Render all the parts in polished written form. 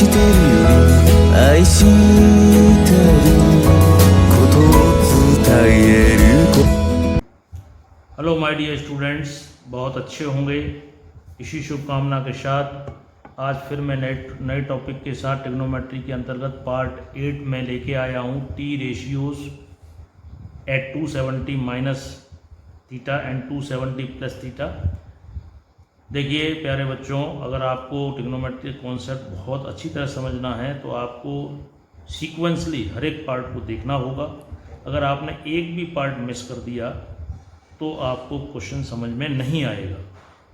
してるよ愛してることを伝えるこहेलो my dear students, बहुत अच्छे होंगे। इसी शुभकामना के साथ आज फिर मैं नए टॉपिक के साथ ट्रिग्नोमेट्री के अंतर्गत पार्ट 8 में लेके आया हूँ T ratios at 270 minus theta and 270 plus theta. देखिए प्यारे बच्चों, अगर आपको ट्रिग्नोमेट्री कॉन्सेप्ट बहुत अच्छी तरह समझना है तो आपको सीक्वेंसली हर एक पार्ट को देखना होगा। अगर आपने एक भी पार्ट मिस कर दिया तो आपको क्वेश्चन समझ में नहीं आएगा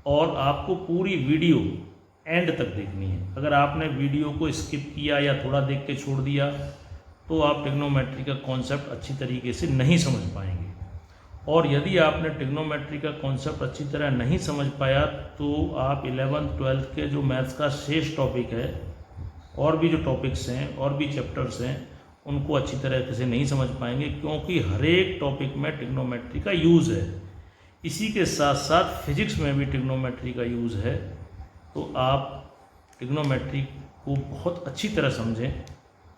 और आपको पूरी वीडियो एंड तक देखनी है। अगर आपने वीडियो को स्किप किया या थोड़ा देख के छोड़ दिया तो आप ट्रिग्नोमेट्री का कॉन्सेप्ट अच्छी तरीके से नहीं समझ पाएंगे। और यदि आपने ट्रिग्नोमेट्री का कॉन्सेप्ट अच्छी तरह नहीं समझ पाया तो आप 11th 12th के जो मैथ्स का शेष टॉपिक है और भी जो टॉपिक्स हैं और भी चैप्टर्स हैं उनको अच्छी तरह से नहीं समझ पाएंगे, क्योंकि हर एक टॉपिक में ट्रिग्नोमेट्री का यूज़ है। इसी के साथ साथ फिजिक्स में भी ट्रिग्नोमेट्री का यूज़ है। तो आप ट्रिग्नोमेट्री को बहुत अच्छी तरह समझें,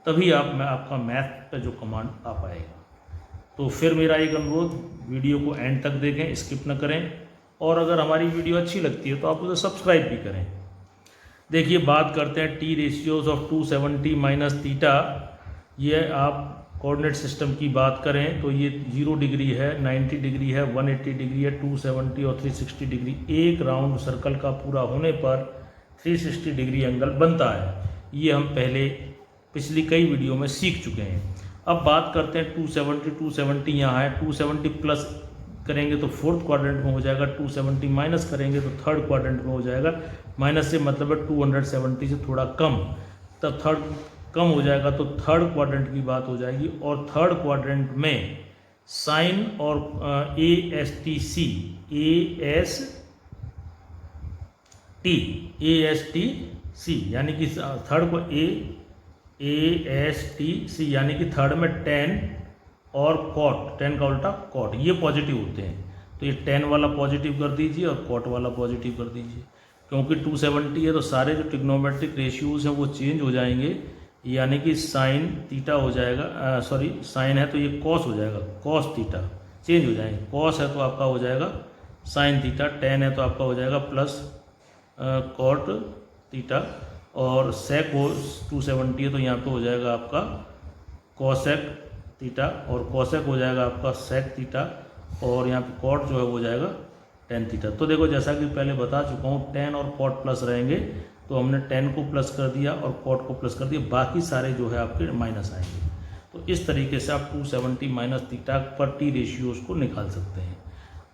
तभी आपका मैथ पे जो कमांड आ पाएगा। तो फिर मेरा एक अनुरोध, वीडियो को एंड तक देखें, स्किप न करें। और अगर हमारी वीडियो अच्छी लगती है तो आप उसे सब्सक्राइब भी करें। देखिए बात करते हैं T ratios of 270 minus theta. ये आप कोऑर्डिनेट सिस्टम की बात करें तो ये 0 डिग्री है, 90 डिग्री है, 180 डिग्री है, 270 और 360 डिग्री। एक राउंड सर्कल का पूरा होने पर 360 डिग्री एंगल बनता है। ये हम पहले पिछली कई वीडियो में सीख चुके हैं। अब बात करते हैं 270 यहाँ है। 270 प्लस करेंगे तो फोर्थ क्वाड्रेंट में हो जाएगा, 270 माइनस करेंगे तो थर्ड क्वाड्रेंट में हो जाएगा। माइनस से मतलब है 270 से थोड़ा कम, तब थर्ड कम हो जाएगा तो थर्ड क्वाड्रेंट की बात हो जाएगी। और थर्ड क्वाड्रेंट में साइन और ASTC यानी कि थर्ड को ASTC यानी कि थर्ड में tan और cot, tan का उल्टा cot, ये पॉजिटिव होते हैं। तो ये tan वाला पॉजिटिव कर दीजिए और cot वाला पॉजिटिव कर दीजिए। क्योंकि 270 है तो सारे जो ट्रिग्नोमेट्रिक रेशियोज हैं वो चेंज हो जाएंगे, यानी कि साइन थीटा हो जाएगा, साइन है तो ये कॉस हो जाएगा, कॉस थीटा चेंज हो जाएंगे। कॉस है तो आपका हो जाएगा साइन थीटा, टेन है तो आपका हो जाएगा प्लस कॉट थीटा, और सेक हो 270 है तो यहाँ पे हो जाएगा आपका कॉसेक थीटा, और कॉसेक हो जाएगा आपका सेक थीटा, और यहाँ पे कॉट जो है हो जाएगा टेन थीटा। तो देखो जैसा कि पहले बता चुका हूँ, टेन और कॉट प्लस रहेंगे तो हमने टेन को प्लस कर दिया और कॉट को प्लस कर दिया, बाकी सारे जो है आपके माइनस आएंगे। तो इस तरीके से आप 270 माइनस थीटा पर टी रेशियोज को निकाल सकते हैं।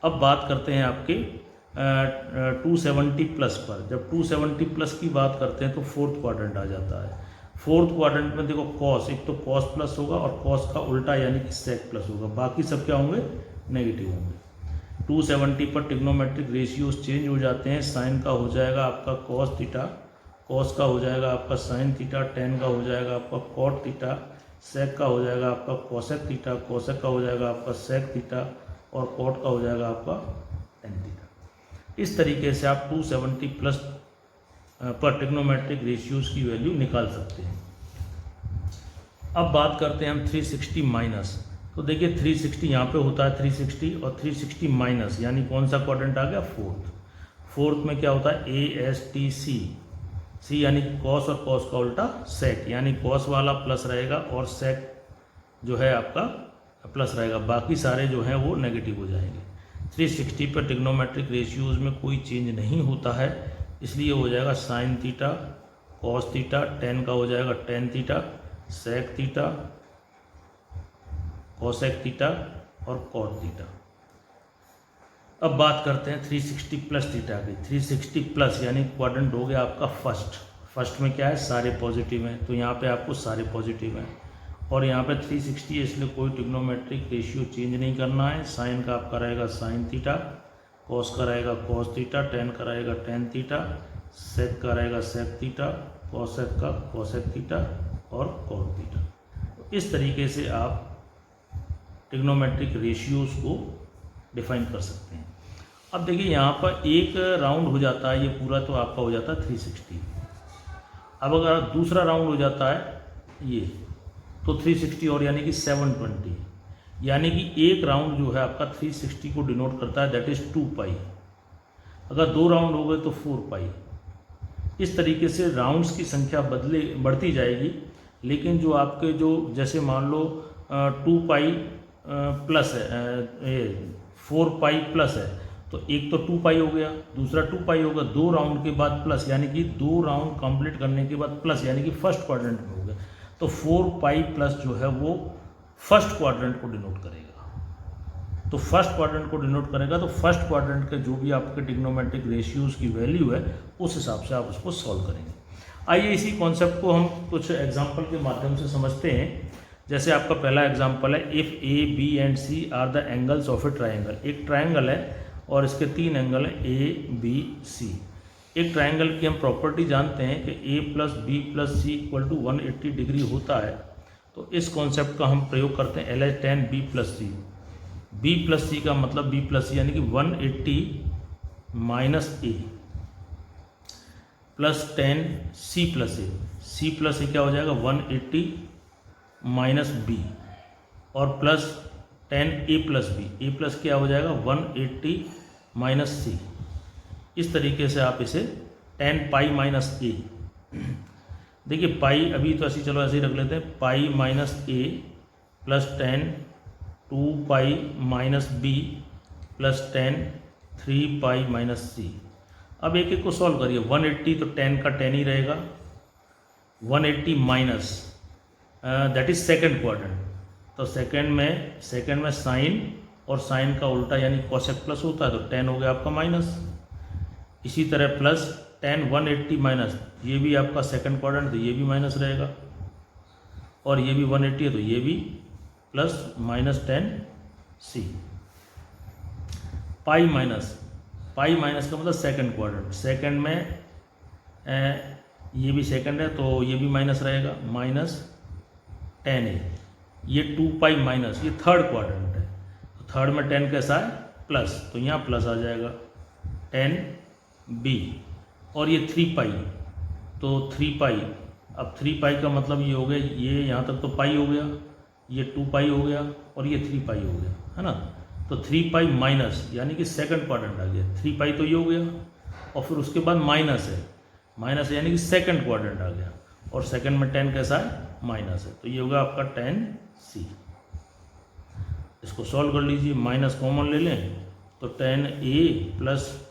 अब बात करते हैं आपके 270 प्लस पर। जब 270 प्लस की बात करते हैं तो फोर्थ क्वाड्रेंट आ जाता है। फोर्थ क्वाड्रेंट में देखो कॉस, एक तो कॉस प्लस होगा और कॉस का उल्टा यानी कि सेक प्लस होगा, बाकी सब क्या होंगे, नेगेटिव होंगे। 270 पर ट्रिग्नोमेट्रिक रेशियोज चेंज हो जाते हैं। साइन का हो जाएगा आपका कॉस थीटा, कॉस का हो जाएगा आपका साइन थीटा, टेन का हो जाएगा आपका कॉट थीटा, सेक का हो जाएगा आपका कॉसेक थीटा, कॉसेक का हो जाएगा आपका सेक थीटा, और कॉट का हो जाएगा आपका टेन थीटा। इस तरीके से आप 270 प्लस पर ट्रिग्नोमेट्रिक रेशियोज की वैल्यू निकाल सकते हैं। अब बात करते हैं हम 360 माइनस। तो देखिए 360 यहाँ पे होता है 360 और 360 माइनस, यानी कौन सा क्वाड्रेंट आ गया, फोर्थ में क्या होता है ASTC, सी यानी कॉस और कॉस का उल्टा सेक, यानी कॉस वाला प्लस रहेगा और सेक जो है आपका प्लस रहेगा, बाकी सारे जो हैं वो नेगेटिव हो जाएंगे। 360 पर ट्रिग्नोमेट्रिक रेशियोज में कोई चेंज नहीं होता है, इसलिए हो जाएगा sine theta, cos theta, tan का हो जाएगा tan theta, sec theta, cosec theta और कॉट थीटा। अब बात करते हैं 360 प्लस थीटा की। 360 प्लस यानी क्वाड्रेंट हो गया आपका फर्स्ट में क्या है, सारे पॉजिटिव हैं, तो यहाँ पे आपको सारे पॉजिटिव हैं। और यहाँ पे 360 है इसलिए कोई ट्रिग्नोमेट्रिक रेशियो चेंज नहीं करना है। साइन का आपका रहेगा साइन थीटा, कॉस का रहेगा कॉस थीटा, टेन का रहेगा टेन थीटा, सेक का रहेगा सेक थीटा, कॉसेक का कॉसेक थीटा और कॉट थीटा। तो इस तरीके से आप ट्रिग्नोमेट्रिक रेशियोज को डिफाइन कर सकते हैं। अब देखिए यहाँ पर एक राउंड हो जाता है ये पूरा, तो आपका हो जाता है 360, अब अगर दूसरा राउंड हो जाता है ये, तो 360 और यानी कि 720, यानी कि एक राउंड जो है आपका 360 को डिनोट करता है, दैट इज़ 2 पाई। अगर 2 राउंड हो गए तो 4 पाई। इस तरीके से राउंड्स की संख्या बढ़ती जाएगी, लेकिन जो आपके जो जैसे मान लो 2 पाई प्लस है, 4 पाई प्लस है, तो एक तो 2 पाई हो गया, दूसरा 2 पाई होगा, 2 राउंड के बाद प्लस, यानी कि 2 राउंड कंप्लीट करने के बाद प्लस, यानी कि फर्स्ट क्वाड्रेंट में हो गया। तो 4 पाई प्लस जो है वो फर्स्ट क्वाड्रेंट को डिनोट करेगा। तो फर्स्ट क्वाड्रेंट को डिनोट करेगा, तो फर्स्ट क्वाड्रेंट के जो भी आपके ट्रिग्नोमेट्रिक रेशियोज की वैल्यू है उस हिसाब से आप उसको सॉल्व करेंगे। आइए इसी कॉन्सेप्ट को हम कुछ एग्जांपल के माध्यम से समझते हैं। जैसे आपका पहला एग्जांपल है, if A B and C are the angles of a triangle. एक ट्राइंगल है और इसके 3 एंगल हैं, ए बी सी। एक ट्राइंगल की हम प्रॉपर्टी जानते हैं कि A plus B plus C equal to 180 degree होता है। तो इस कॉन्सेप्ट का हम प्रयोग करते हैं, LH tan बी प्लस सी। बी प्लस सी का मतलब बी प्लस सी यानी कि 180 minus A plus tan C plus A. C plus ए क्या हो जाएगा 180 माइनस बी, और plus tan A plus B. A plus क्या हो जाएगा 180 माइनस सी। इस तरीके से आप इसे tan पाई माइनस ए, देखिए पाई अभी तो ऐसे चलो ऐसे ही रख लेते हैं, pi minus A plus tan 2 pi minus B plus tan 3 pi minus C. अब एक एक को सॉल्व करिए। 180 तो tan का tan ही रहेगा, 180 minus that is second quadrant, तो सेकेंड में साइन और साइन का उल्टा यानी कॉसेक प्लस होता है, तो tan हो गया आपका माइनस। इसी तरह प्लस tan 180 माइनस, ये भी आपका सेकंड क्वाड्रेंट, तो ये भी माइनस रहेगा, और ये भी 180 है तो ये भी प्लस माइनस tan सी। पाई माइनस का मतलब सेकंड क्वाड्रेंट, सेकंड में ये भी सेकंड है तो ये भी माइनस रहेगा, माइनस tan ए। ये 2 पाई माइनस, ये थर्ड क्वाड्रेंट है, तो थर्ड में tan कैसा है प्लस, तो यहाँ प्लस आ जाएगा tan बी। और ये 3 पाई, तो 3 पाई, अब 3 पाई का मतलब ये हो गया, ये यहाँ तक तो पाई हो गया, ये 2 पाई हो गया और ये 3 पाई हो गया, है ना। तो 3 पाई माइनस यानी कि सेकंड क्वाड्रेंट आ गया, 3 पाई तो ये हो गया, और फिर उसके बाद माइनस है यानी कि सेकंड क्वाड्रेंट आ गया, और सेकंड में tan कैसा है माइनस है, तो ये होगा आपका tan सी। इसको सॉल्व कर लीजिए, माइनस कॉमन ले लें तो tan A plus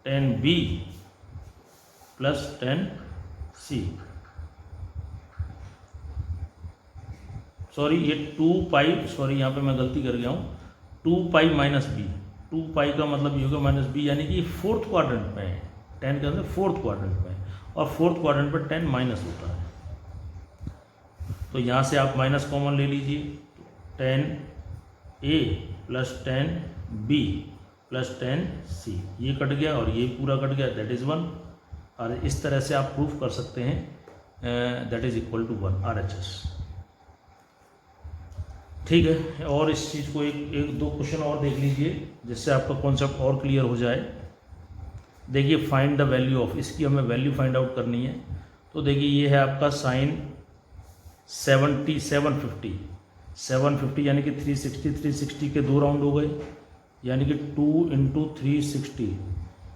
tan B plus tan C, sorry ये 2 पाई, सॉरी यहाँ पे मैं गलती कर गया हूँ, 2 पाई माइनस बी। 2 पाई का मतलब ये होगा माइनस बी, यानी कि फोर्थ क्वाड्रेंट में है, tan के अंदर फोर्थ क्वाड्रेंट में है, और फोर्थ क्वाड्रेंट पर tan माइनस होता है, तो यहाँ से आप माइनस कॉमन ले लीजिए, tan A plus tan B plus tan C, ये कट गया और ये पूरा कट गया, दैट इज़ 1। और इस तरह से आप प्रूफ कर सकते हैं that is equal to 1 RHS। ठीक है, और इस चीज़ को एक दो क्वेश्चन और देख लीजिए जिससे आपका कॉन्सेप्ट और क्लियर हो जाए। देखिए फाइंड द वैल्यू ऑफ, इसकी हमें वैल्यू फाइंड आउट करनी है। तो देखिए ये है आपका साइन 750 यानी कि 360 के 2 राउंड हो गए, यानी कि 2 इंटू 360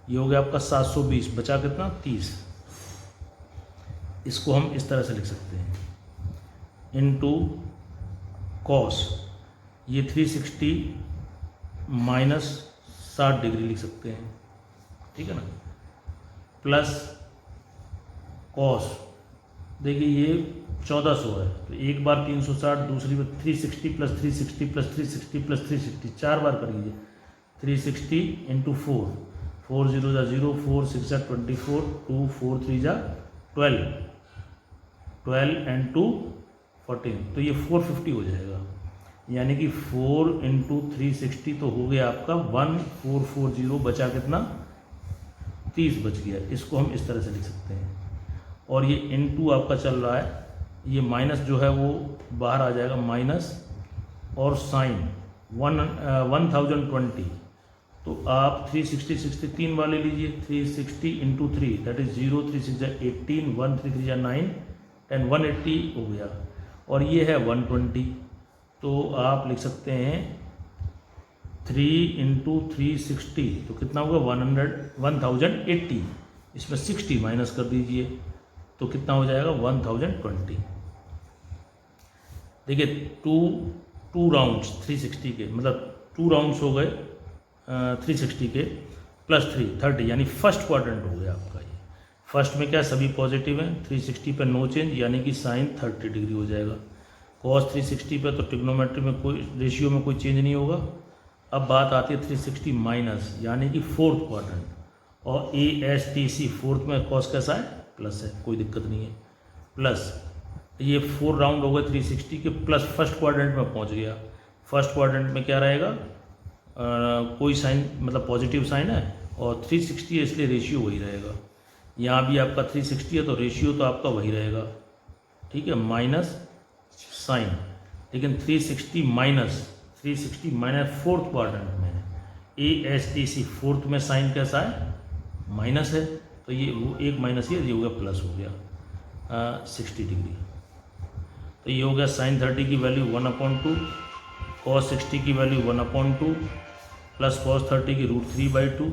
ये हो गया आपका 720, बचा कितना 30। इसको हम इस तरह से लिख सकते हैं, इंटू कॉस ये 360 माइनस 60 डिग्री लिख सकते हैं, ठीक है ना, प्लस कॉस देखिए ये 1400 है, तो एक बार 360, दूसरी बार 360 प्लस 360 प्लस 360 प्लस 360, 4 बार कर लीजिए, 360 इंटू 4, 4 0 जा 0, 4 6 जा 24, 2 4 3 जा 12, 12 एंड 2 14, तो ये 450 हो जाएगा, यानी कि 4 इंटू 360 तो हो गया आपका 1440, बचा कितना 30 बच गया। इसको हम इस तरह से लिख सकते हैं, और ये इंटू आपका चल रहा है, ये माइनस जो है वो बाहर आ जाएगा माइनस, और साइन 1020 तो आप 360 3 वाले लीजिए, 360 इंटू 3 दैट इज 0, 3 6 18, 1 3 3 9 10, 180 हो गया, और ये है 120। तो आप लिख सकते हैं 3 इंटू 360 तो कितना होगा 1080। इसमें 60 माइनस कर दीजिए तो कितना हो जाएगा 1020। देखिए टू राउंड्स 360 के, मतलब 2 राउंड्स हो गए 360 के प्लस 30, यानी फर्स्ट क्वाड्रेंट हो गया आपका। ये फर्स्ट में क्या सभी पॉजिटिव हैं, 360 पे नो चेंज, यानी कि साइन 30 डिग्री हो जाएगा। कॉस 360 पे तो ट्रिग्नोमेट्री में कोई रेशियो में कोई चेंज नहीं होगा। अब बात आती है 360 माइनस, यानी कि फोर्थ क्वाड्रेंट, और ASTC फोर्थ में कॉस कैसा है, प्लस है, कोई दिक्कत नहीं है, प्लस ये 4 राउंड हो गए 360 के, प्लस फर्स्ट क्वाड्रेंट में पहुंच गया। फर्स्ट क्वाड्रेंट में क्या रहेगा, कोई साइन मतलब पॉजिटिव साइन है, और 360 है इसलिए रेशियो वही रहेगा। यहाँ भी आपका 360 है तो रेशियो तो आपका वही रहेगा, ठीक है, माइनस साइन। लेकिन 360 माइनस फोर्थ क्वाड्रेंट में ASTC फोर्थ में साइन कैसा है, माइनस है, तो ये वो एक माइनस ये हो गया प्लस हो गया 60 डिग्री। तो ये हो गया साइन 30 की वैल्यू 1/2, कॉस 60 की वैल्यू 1/2, प्लस कॉस 30 की √3/2,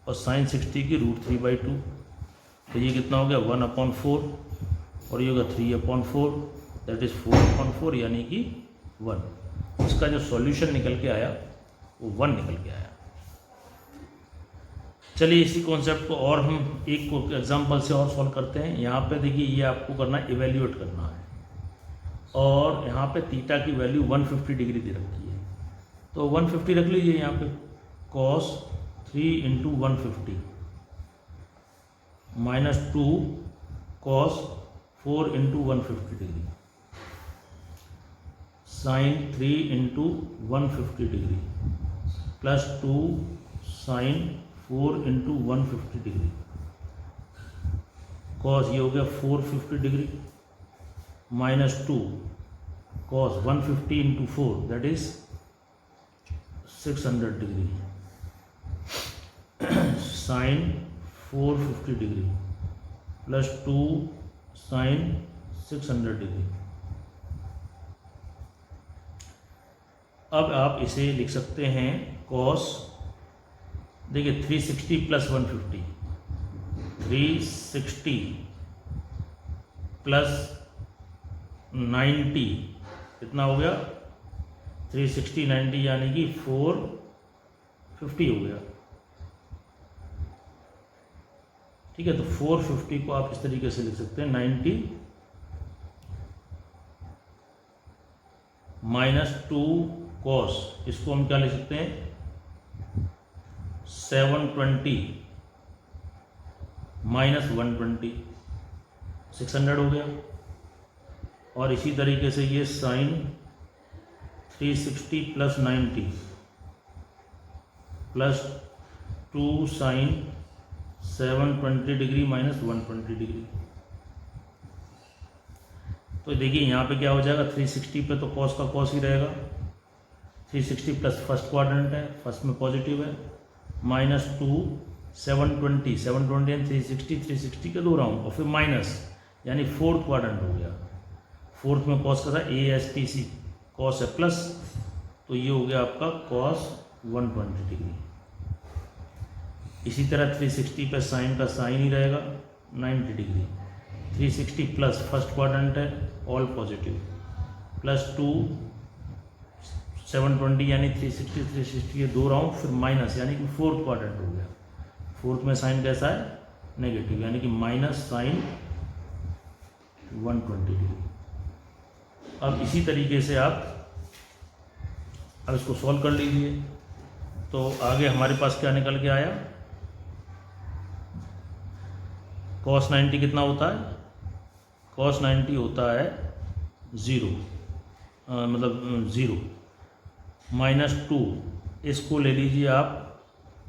और साइन 60 की √3/2। तो ये कितना हो गया 1/4, और ये होगा 3/4, दैट इज़ 4/4, यानी कि 1। इसका जो सॉल्यूशन निकल के आया वो 1 निकल के आया। चलिए इसी कॉन्सेप्ट को और हम एक एग्जांपल से और सॉल्व करते हैं। यहाँ पे देखिए ये आपको करना है, इवेल्यूएट करना है, और यहाँ पे थीटा की वैल्यू 150 डिग्री दे रखी है, तो 150 रख लीजिए यहाँ पे। cos 3 into 150 minus 2 cos 4 into 150 degree, sine 3 into 150 degree, plus 2 sine 4 into 150 degree, cos ये हो गया 450 degree, minus 2 cos 150 into 4 that is 600 degree, sine 450 degree, plus 2 sine 600 degree. अब आप इसे लिख सकते हैं कॉस, देखिए 360 प्लस 150, 360 प्लस 90 कितना हो गया 360 90 यानी कि 450 हो गया, ठीक है। तो 450 को आप इस तरीके से लिख सकते हैं 90 माइनस 2 कॉस, इसको हम क्या लिख सकते हैं 720 माइनस 120, 600 हो गया। और इसी तरीके से ये sine 360 plus 90 plus 2 sine 720 degree minus 120 degree. तो देखिए यहाँ पे क्या हो जाएगा 360 पे तो कॉस का कॉस ही रहेगा, 360 प्लस फर्स्ट क्वाड्रेंट है, फर्स्ट में पॉजिटिव है, माइनस 2 720 एंड 360 के 2 राउंड, और फिर माइनस यानी फोर्थ क्वाड्रेंट हो गया। फोर्थ में कॉस का था ASTC, कॉस है प्लस, तो ये हो गया आपका कॉस 120 डिग्री। इसी तरह 360 पे साइन का साइन ही रहेगा 90 डिग्री, 360 प्लस फर्स्ट क्वाड्रेंट है ऑल पॉजिटिव, प्लस 2 720 यानी 360 के 2 राउंड, फिर माइनस यानी कि फोर्थ क्वाड्रेंट हो गया। फोर्थ में साइन कैसा है नेगेटिव, यानी कि माइनस साइन 120 डिग्री। अब इसी तरीके से आप अब इसको सॉल्व कर लीजिए। तो आगे हमारे पास क्या निकल के आया, cos 90 कितना होता है, cos 90 होता है 0, मतलब 0 माइनस 2, इसको ले लीजिए आप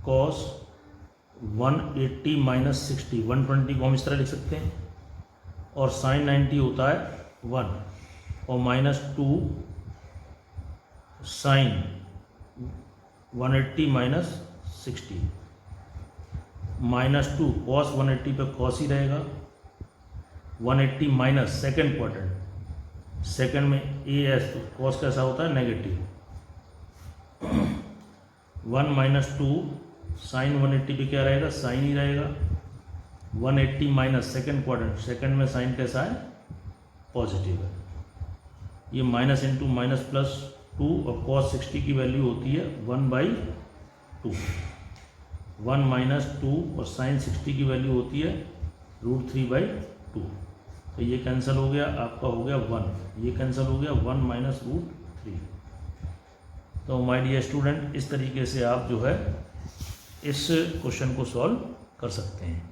cos 180 माइनस 60, 120 को हम इस तरह लिख सकते हैं, और साइन 90 होता है 1, और minus 2 sine 180 minus 60 minus 2 cos 180 पे कॉस ही रहेगा। 180 माइनस सेकेंड क्वाड्रेंट, सेकेंड में ए एस, तो कॉस कैसा होता है नेगेटिव। 1 माइनस 2 साइन 180 पे क्या रहेगा, साइन ही रहेगा। 180 माइनस सेकेंड क्वाड्रेंट, सेकेंड में साइन कैसा है, पॉजिटिव है। ये माइनस इंटू माइनस प्लस 2 और कॉस 60 की वैल्यू होती है 1/2। 1 माइनस 2 और साइन 60 की वैल्यू होती है √3/2। तो ये कैंसिल हो गया, आपका हो गया 1, ये कैंसिल हो गया 1 माइनस √3। तो माय डियर स्टूडेंट, इस तरीके से आप जो है इस क्वेश्चन को सॉल्व कर सकते हैं।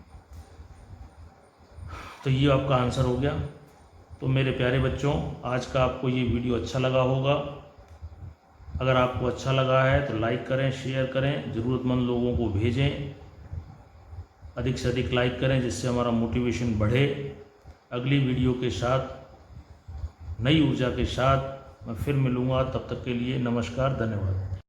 तो ये आपका आंसर हो गया। तो मेरे प्यारे बच्चों, आज का आपको ये वीडियो अच्छा लगा होगा। अगर आपको अच्छा लगा है तो लाइक करें, शेयर करें, ज़रूरतमंद लोगों को भेजें, अधिक से अधिक लाइक करें, जिससे हमारा मोटिवेशन बढ़े। अगली वीडियो के साथ, नई ऊर्जा के साथ मैं फिर मिलूँगा। तब तक के लिए नमस्कार, धन्यवाद।